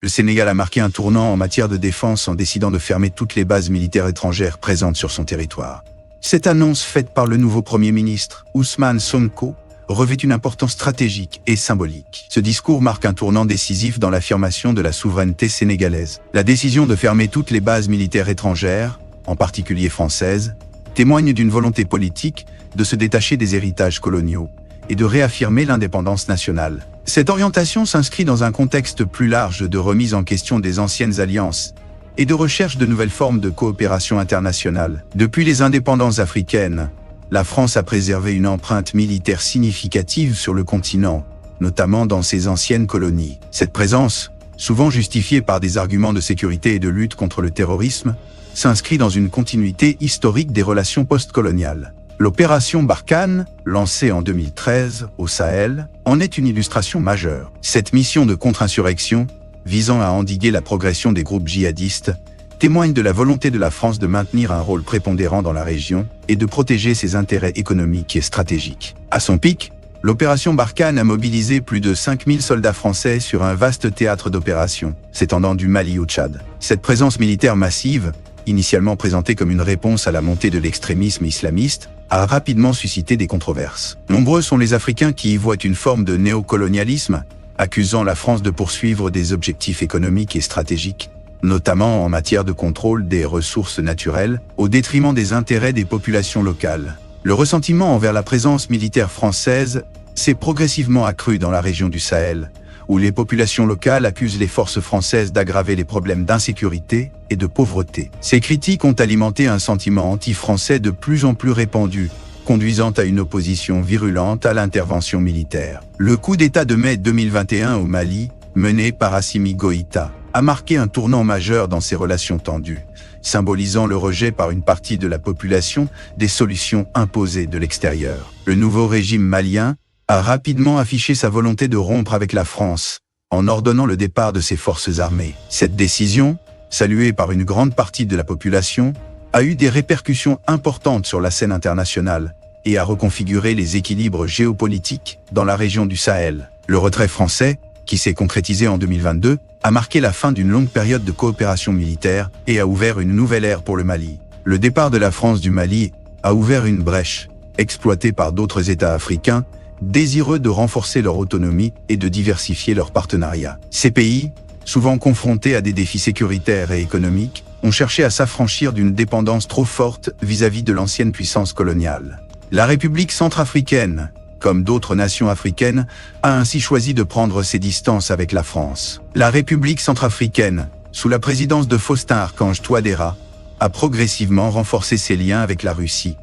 Le Sénégal a marqué un tournant en matière de défense en décidant de fermer toutes les bases militaires étrangères présentes sur son territoire. Cette annonce faite par le nouveau Premier ministre, Ousmane Sonko, revêt une importance stratégique et symbolique. Ce discours marque un tournant décisif dans l'affirmation de la souveraineté sénégalaise. La décision de fermer toutes les bases militaires étrangères, en particulier françaises, témoigne d'une volonté politique de se détacher des héritages coloniaux et de réaffirmer l'indépendance nationale. Cette orientation s'inscrit dans un contexte plus large de remise en question des anciennes alliances et de recherche de nouvelles formes de coopération internationale. Depuis les indépendances africaines, la France a préservé une empreinte militaire significative sur le continent, notamment dans ses anciennes colonies. Cette présence, souvent justifiée par des arguments de sécurité et de lutte contre le terrorisme, s'inscrit dans une continuité historique des relations postcoloniales. L'opération Barkhane, lancée en 2013 au Sahel, en est une illustration majeure. Cette mission de contre-insurrection, visant à endiguer la progression des groupes djihadistes, témoigne de la volonté de la France de maintenir un rôle prépondérant dans la région et de protéger ses intérêts économiques et stratégiques. À son pic, l'opération Barkhane a mobilisé plus de 5000 soldats français sur un vaste théâtre d'opérations, s'étendant du Mali au Tchad. Cette présence militaire massive, initialement présentée comme une réponse à la montée de l'extrémisme islamiste, a rapidement suscité des controverses. Nombreux sont les Africains qui y voient une forme de néocolonialisme, accusant la France de poursuivre des objectifs économiques et stratégiques, notamment en matière de contrôle des ressources naturelles, au détriment des intérêts des populations locales. Le ressentiment envers la présence militaire française s'est progressivement accru dans la région du Sahel, où les populations locales accusent les forces françaises d'aggraver les problèmes d'insécurité et de pauvreté. Ces critiques ont alimenté un sentiment anti-français de plus en plus répandu, conduisant à une opposition virulente à l'intervention militaire. Le coup d'État de mai 2021 au Mali, mené par Assimi Goïta, a marqué un tournant majeur dans ces relations tendues, symbolisant le rejet par une partie de la population des solutions imposées de l'extérieur. Le nouveau régime malien a rapidement affiché sa volonté de rompre avec la France, en ordonnant le départ de ses forces armées. Cette décision, saluée par une grande partie de la population, a eu des répercussions importantes sur la scène internationale et a reconfiguré les équilibres géopolitiques dans la région du Sahel. Le retrait français, qui s'est concrétisé en 2022, a marqué la fin d'une longue période de coopération militaire et a ouvert une nouvelle ère pour le Mali. Le départ de la France du Mali a ouvert une brèche, exploitée par d'autres États africains, désireux de renforcer leur autonomie et de diversifier leurs partenariats. Ces pays, souvent confrontés à des défis sécuritaires et économiques, ont cherché à s'affranchir d'une dépendance trop forte vis-à-vis de l'ancienne puissance coloniale. La République centrafricaine, comme d'autres nations africaines, a ainsi choisi de prendre ses distances avec la France. La République centrafricaine, sous la présidence de Faustin-Archange Touadéra, a progressivement renforcé ses liens avec la Russie,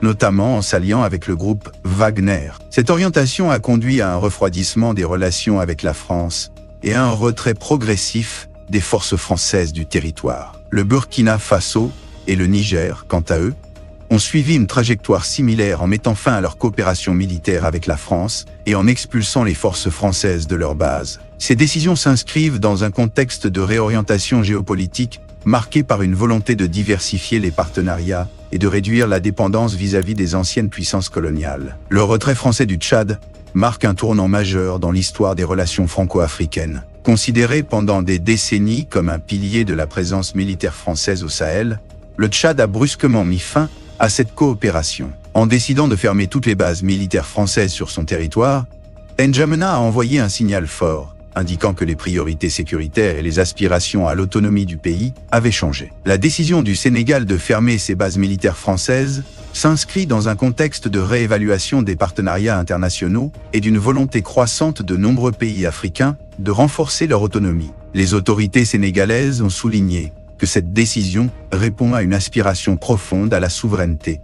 notamment en s'alliant avec le groupe Wagner. Cette orientation a conduit à un refroidissement des relations avec la France et à un retrait progressif des forces françaises du territoire. Le Burkina Faso et le Niger, quant à eux, ont suivi une trajectoire similaire en mettant fin à leur coopération militaire avec la France et en expulsant les forces françaises de leur base. Ces décisions s'inscrivent dans un contexte de réorientation géopolitique marqué par une volonté de diversifier les partenariats et de réduire la dépendance vis-à-vis des anciennes puissances coloniales. Le retrait français du Tchad marque un tournant majeur dans l'histoire des relations franco-africaines. Considéré pendant des décennies comme un pilier de la présence militaire française au Sahel, le Tchad a brusquement mis fin à cette coopération. En décidant de fermer toutes les bases militaires françaises sur son territoire, N'Djamena a envoyé un signal fort, indiquant que les priorités sécuritaires et les aspirations à l'autonomie du pays avaient changé. La décision du Sénégal de fermer ses bases militaires françaises s'inscrit dans un contexte de réévaluation des partenariats internationaux et d'une volonté croissante de nombreux pays africains de renforcer leur autonomie. Les autorités sénégalaises ont souligné que cette décision répond à une aspiration profonde à la souveraineté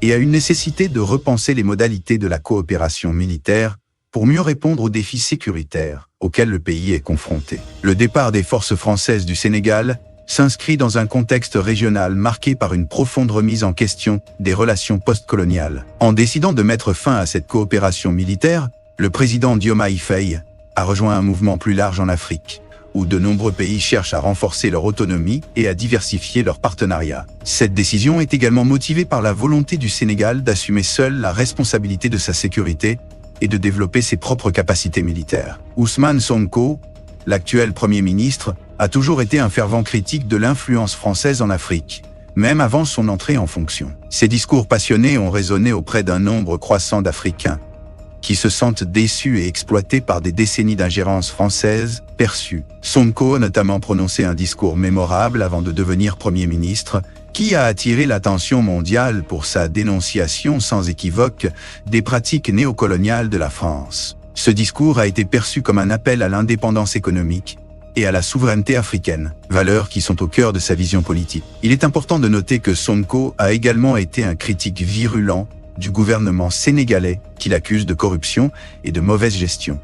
et à une nécessité de repenser les modalités de la coopération militaire pour mieux répondre aux défis sécuritaires auxquels le pays est confronté. Le départ des forces françaises du Sénégal s'inscrit dans un contexte régional marqué par une profonde remise en question des relations postcoloniales. En décidant de mettre fin à cette coopération militaire, le président Diomaye Faye a rejoint un mouvement plus large en Afrique, où de nombreux pays cherchent à renforcer leur autonomie et à diversifier leurs partenariats. Cette décision est également motivée par la volonté du Sénégal d'assumer seul la responsabilité de sa sécurité et de développer ses propres capacités militaires. Ousmane Sonko, l'actuel Premier ministre, a toujours été un fervent critique de l'influence française en Afrique, même avant son entrée en fonction. Ses discours passionnés ont résonné auprès d'un nombre croissant d'Africains, qui se sentent déçus et exploités par des décennies d'ingérence française perçue. Sonko a notamment prononcé un discours mémorable avant de devenir Premier ministre, qui a attiré l'attention mondiale pour sa dénonciation sans équivoque des pratiques néocoloniales de la France. Ce discours a été perçu comme un appel à l'indépendance économique et à la souveraineté africaine, valeurs qui sont au cœur de sa vision politique. Il est important de noter que Sonko a également été un critique virulent du gouvernement sénégalais qu'il accuse de corruption et de mauvaise gestion.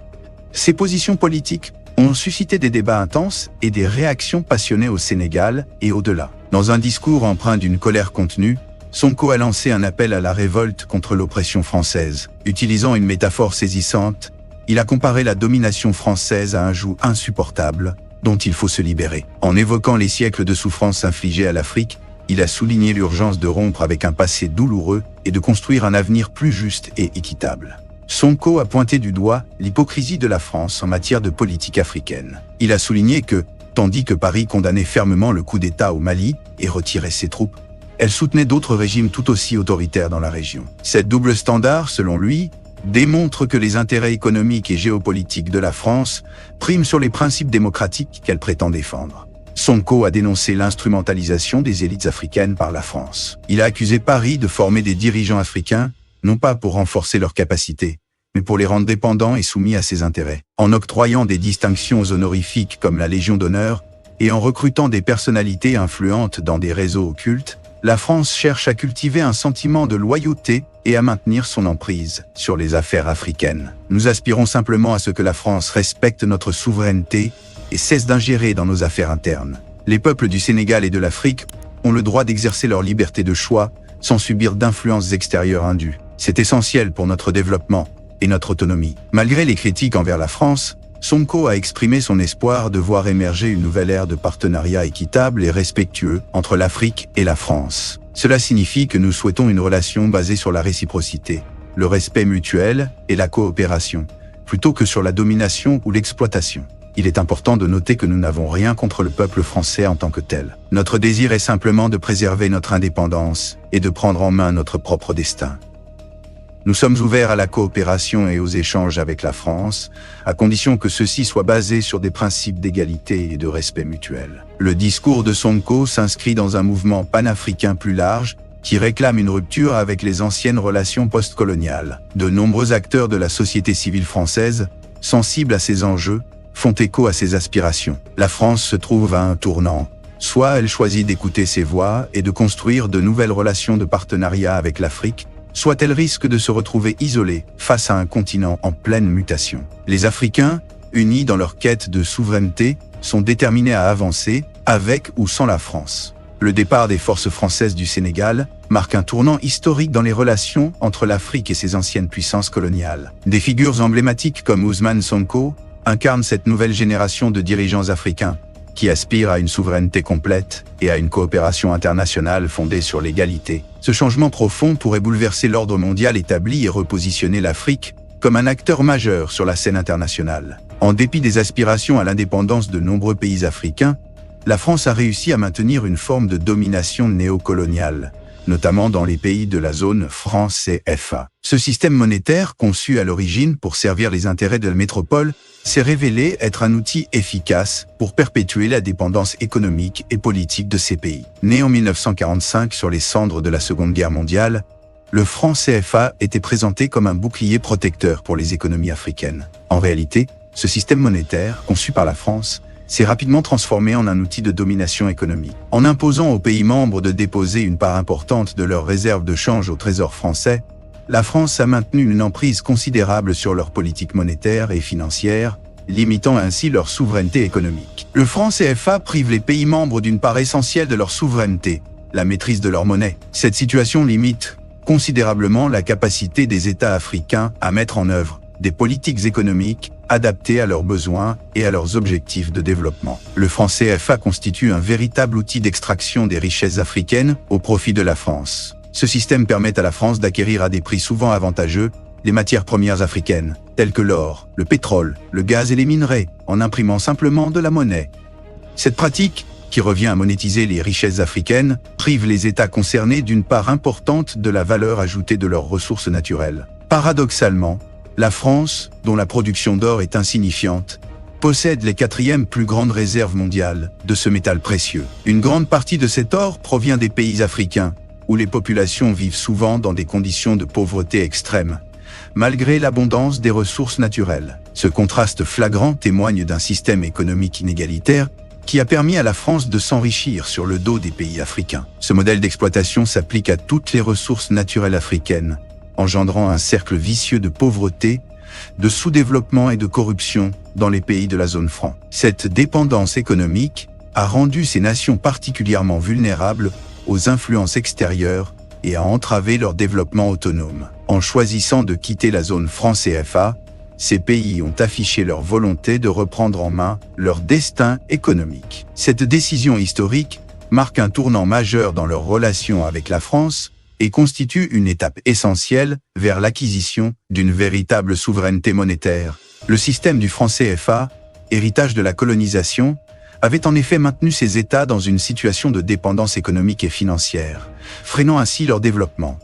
Ses positions politiques ont suscité des débats intenses et des réactions passionnées au Sénégal et au-delà. Dans un discours empreint d'une colère contenue, Sonko a lancé un appel à la révolte contre l'oppression française. Utilisant une métaphore saisissante, il a comparé la domination française à un joug insupportable dont il faut se libérer. En évoquant les siècles de souffrance infligés à l'Afrique, il a souligné l'urgence de rompre avec un passé douloureux et de construire un avenir plus juste et équitable. Sonko a pointé du doigt l'hypocrisie de la France en matière de politique africaine. Il a souligné que, tandis que Paris condamnait fermement le coup d'État au Mali et retirait ses troupes, elle soutenait d'autres régimes tout aussi autoritaires dans la région. Cette double standard, selon lui, démontre que les intérêts économiques et géopolitiques de la France priment sur les principes démocratiques qu'elle prétend défendre. Sonko a dénoncé l'instrumentalisation des élites africaines par la France. Il a accusé Paris de former des dirigeants africains, non pas pour renforcer leurs capacités, mais pour les rendre dépendants et soumis à ses intérêts. En octroyant des distinctions honorifiques comme la Légion d'honneur et en recrutant des personnalités influentes dans des réseaux occultes, la France cherche à cultiver un sentiment de loyauté et à maintenir son emprise sur les affaires africaines. Nous aspirons simplement à ce que la France respecte notre souveraineté et cesse d'ingérer dans nos affaires internes. Les peuples du Sénégal et de l'Afrique ont le droit d'exercer leur liberté de choix sans subir d'influences extérieures indues. C'est essentiel pour notre développement et notre autonomie. Malgré les critiques envers la France, Sonko a exprimé son espoir de voir émerger une nouvelle ère de partenariat équitable et respectueux entre l'Afrique et la France. Cela signifie que nous souhaitons une relation basée sur la réciprocité, le respect mutuel et la coopération, plutôt que sur la domination ou l'exploitation. Il est important de noter que nous n'avons rien contre le peuple français en tant que tel. Notre désir est simplement de préserver notre indépendance et de prendre en main notre propre destin. Nous sommes ouverts à la coopération et aux échanges avec la France, à condition que ceux-ci soient basés sur des principes d'égalité et de respect mutuel. Le discours de Sonko s'inscrit dans un mouvement panafricain plus large qui réclame une rupture avec les anciennes relations postcoloniales. De nombreux acteurs de la société civile française, sensibles à ces enjeux, font écho à ses aspirations. La France se trouve à un tournant. Soit elle choisit d'écouter ses voix et de construire de nouvelles relations de partenariat avec l'Afrique, soit elle risque de se retrouver isolée face à un continent en pleine mutation. Les Africains, unis dans leur quête de souveraineté, sont déterminés à avancer, avec ou sans la France. Le départ des forces françaises du Sénégal marque un tournant historique dans les relations entre l'Afrique et ses anciennes puissances coloniales. Des figures emblématiques comme Ousmane Sonko incarnent cette nouvelle génération de dirigeants africains qui aspirent à une souveraineté complète et à une coopération internationale fondée sur l'égalité. Ce changement profond pourrait bouleverser l'ordre mondial établi et repositionner l'Afrique comme un acteur majeur sur la scène internationale. En dépit des aspirations à l'indépendance de nombreux pays africains, la France a réussi à maintenir une forme de domination néocoloniale, notamment dans les pays de la zone franc CFA. Ce système monétaire, conçu à l'origine pour servir les intérêts de la métropole, s'est révélé être un outil efficace pour perpétuer la dépendance économique et politique de ces pays. Né en 1945 sur les cendres de la Seconde Guerre mondiale, le franc CFA était présenté comme un bouclier protecteur pour les économies africaines. En réalité, ce système monétaire, conçu par la France, s'est rapidement transformé en un outil de domination économique. En imposant aux pays membres de déposer une part importante de leurs réserves de change au Trésor français, la France a maintenu une emprise considérable sur leur politique monétaire et financière, limitant ainsi leur souveraineté économique. Le franc CFA prive les pays membres d'une part essentielle de leur souveraineté, la maîtrise de leur monnaie. Cette situation limite considérablement la capacité des États africains à mettre en œuvre des politiques économiques adaptées à leurs besoins et à leurs objectifs de développement. Le franc CFA constitue un véritable outil d'extraction des richesses africaines au profit de la France. Ce système permet à la France d'acquérir à des prix souvent avantageux les matières premières africaines, telles que l'or, le pétrole, le gaz et les minerais, en imprimant simplement de la monnaie. Cette pratique, qui revient à monétiser les richesses africaines, prive les États concernés d'une part importante de la valeur ajoutée de leurs ressources naturelles. Paradoxalement, la France, dont la production d'or est insignifiante, possède les 4e plus grandes réserves mondiales de ce métal précieux. Une grande partie de cet or provient des pays africains, où les populations vivent souvent dans des conditions de pauvreté extrême, malgré l'abondance des ressources naturelles. Ce contraste flagrant témoigne d'un système économique inégalitaire qui a permis à la France de s'enrichir sur le dos des pays africains. Ce modèle d'exploitation s'applique à toutes les ressources naturelles africaines, engendrant un cercle vicieux de pauvreté, de sous-développement et de corruption dans les pays de la zone franc. Cette dépendance économique a rendu ces nations particulièrement vulnérables aux influences extérieures et a entravé leur développement autonome. En choisissant de quitter la zone franc CFA, ces pays ont affiché leur volonté de reprendre en main leur destin économique. Cette décision historique marque un tournant majeur dans leurs relations avec la France et constitue une étape essentielle vers l'acquisition d'une véritable souveraineté monétaire. Le système du franc CFA, héritage de la colonisation, avait en effet maintenu ces États dans une situation de dépendance économique et financière, freinant ainsi leur développement.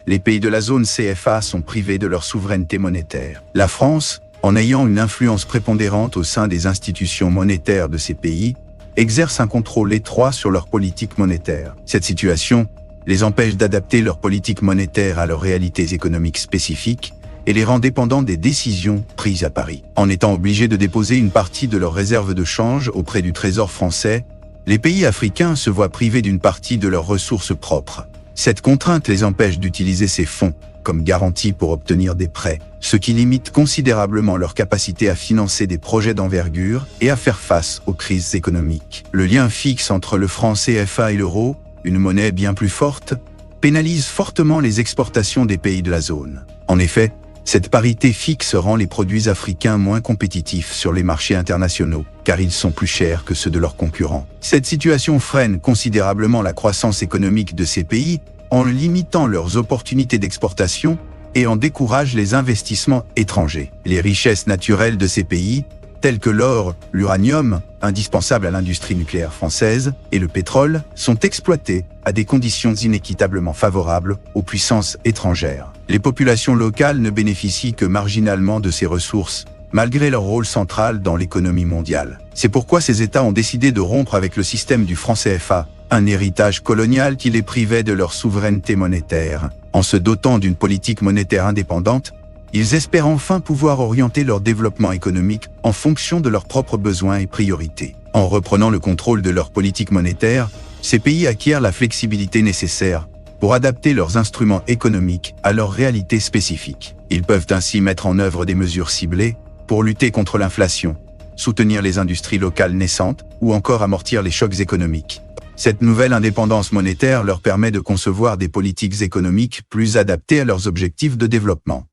Les pays de la zone CFA sont privés de leur souveraineté monétaire. La France, en ayant une influence prépondérante au sein des institutions monétaires de ces pays, exerce un contrôle étroit sur leur politique monétaire. Cette situation les empêche d'adapter leur politique monétaire à leurs réalités économiques spécifiques et les rend dépendants des décisions prises à Paris. En étant obligés de déposer une partie de leurs réserves de change auprès du Trésor français, les pays africains se voient privés d'une partie de leurs ressources propres. Cette contrainte les empêche d'utiliser ces fonds comme garantie pour obtenir des prêts, ce qui limite considérablement leur capacité à financer des projets d'envergure et à faire face aux crises économiques. Le lien fixe entre le franc CFA et l'euro, une monnaie bien plus forte, pénalise fortement les exportations des pays de la zone. En effet, cette parité fixe rend les produits africains moins compétitifs sur les marchés internationaux, car ils sont plus chers que ceux de leurs concurrents. Cette situation freine considérablement la croissance économique de ces pays en limitant leurs opportunités d'exportation et en décourage les investissements étrangers. Les richesses naturelles de ces pays, telles que l'or, l'uranium, indispensables à l'industrie nucléaire française, et le pétrole, sont exploitées à des conditions inéquitablement favorables aux puissances étrangères. Les populations locales ne bénéficient que marginalement de ces ressources, malgré leur rôle central dans l'économie mondiale. C'est pourquoi ces États ont décidé de rompre avec le système du franc CFA, un héritage colonial qui les privait de leur souveraineté monétaire. En se dotant d'une politique monétaire indépendante, ils espèrent enfin pouvoir orienter leur développement économique en fonction de leurs propres besoins et priorités. En reprenant le contrôle de leur politique monétaire, ces pays acquièrent la flexibilité nécessaire pour adapter leurs instruments économiques à leurs réalités spécifiques. Ils peuvent ainsi mettre en œuvre des mesures ciblées pour lutter contre l'inflation, soutenir les industries locales naissantes ou encore amortir les chocs économiques. Cette nouvelle indépendance monétaire leur permet de concevoir des politiques économiques plus adaptées à leurs objectifs de développement.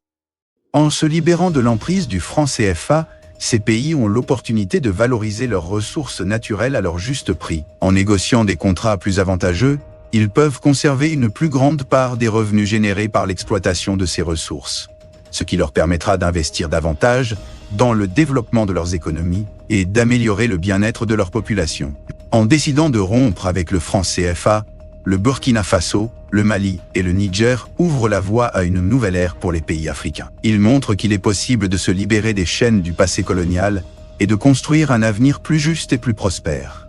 En se libérant de l'emprise du franc CFA, ces pays ont l'opportunité de valoriser leurs ressources naturelles à leur juste prix. En négociant des contrats plus avantageux, ils peuvent conserver une plus grande part des revenus générés par l'exploitation de ces ressources, ce qui leur permettra d'investir davantage dans le développement de leurs économies et d'améliorer le bien-être de leur population. En décidant de rompre avec le franc CFA, le Burkina Faso, le Mali et le Niger ouvrent la voie à une nouvelle ère pour les pays africains. Ils montrent qu'il est possible de se libérer des chaînes du passé colonial et de construire un avenir plus juste et plus prospère.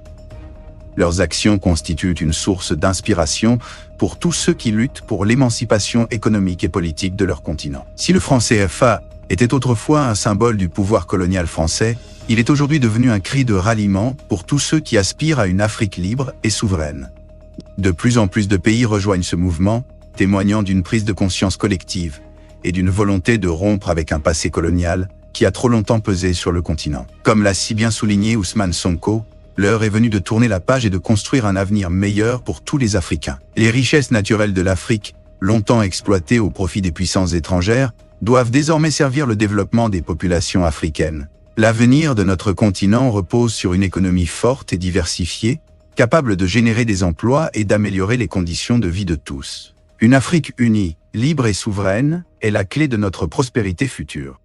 Leurs actions constituent une source d'inspiration pour tous ceux qui luttent pour l'émancipation économique et politique de leur continent. Si le franc CFA était autrefois un symbole du pouvoir colonial français, il est aujourd'hui devenu un cri de ralliement pour tous ceux qui aspirent à une Afrique libre et souveraine. De plus en plus de pays rejoignent ce mouvement, témoignant d'une prise de conscience collective et d'une volonté de rompre avec un passé colonial qui a trop longtemps pesé sur le continent. Comme l'a si bien souligné Ousmane Sonko, l'heure est venue de tourner la page et de construire un avenir meilleur pour tous les Africains. Les richesses naturelles de l'Afrique, longtemps exploitées au profit des puissances étrangères, doivent désormais servir le développement des populations africaines. L'avenir de notre continent repose sur une économie forte et diversifiée, capable de générer des emplois et d'améliorer les conditions de vie de tous. Une Afrique unie, libre et souveraine, est la clé de notre prospérité future.